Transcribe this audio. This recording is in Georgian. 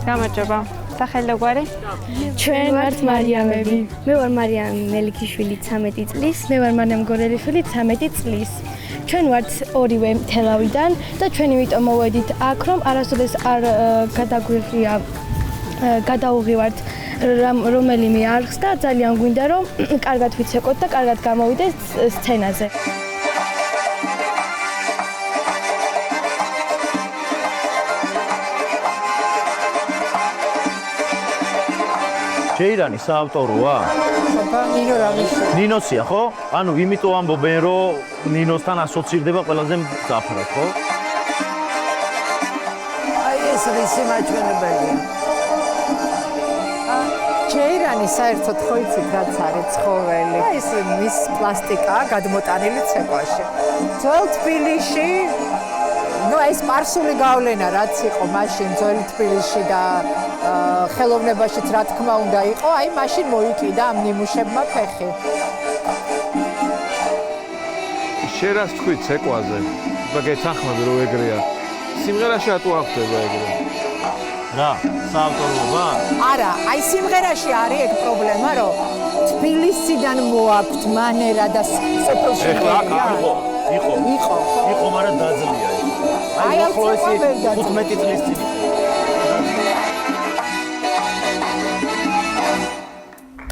გამარჯობა. სახელი როგორი? ჩვენ ვართ მარიამები. მე ვარ მარიამ მელიქიშვილი 13 წლის. მე ვარ მარიამ გორელიშვილი 13 წლის. ჩვენ ვართ ორივე თელავიდან და ჩვენ იმიტომ მოვედით აქ, რომ არასოდეს არ გადაუღივართ რომელიმე არხს და ძალიან გვინდა რომ კარგად ვიცეკოთ და კარგად გამოვიდეთ სცენაზე. ჯეირანი საავტოროა? ნინო რამიშვილი. ნინოსია, ხო? ანუ იმიტომ ამბობენ, რომ ნინოსთან ასოცირდება ყველაზე მძაფრად, ხო? აი ეს რისი მაჩვენებელია. ჯეირანი საერთოდ ხო იცით რაც არის ცხოველი. აი ეს მის პლასტიკაა გადმოტანილი ცეკვაში. ძველ თბილისში ეს სპარსული გავლენა რაც იყო მაშინ ძველ თბილისში და ხელოვნებაშიც რა თქმა უნდა იყო, აი მაშინ მოიკიდა ამ ნიმუშებმა ფეხი. შერას თქვი ცეკვაზე და გეთანხმები რომ ეგრეა. სიმღერაში რატო ახდება ეგრე? რა, საავტოროა? არა, აი სიმღერაში არის ეგ პრობლემა, რომ თბილისიდან მოაქვთ მანერა და სოფელში იყო, მაგრამ დაძლია ეს. აი ახლა 15 წლის წინ.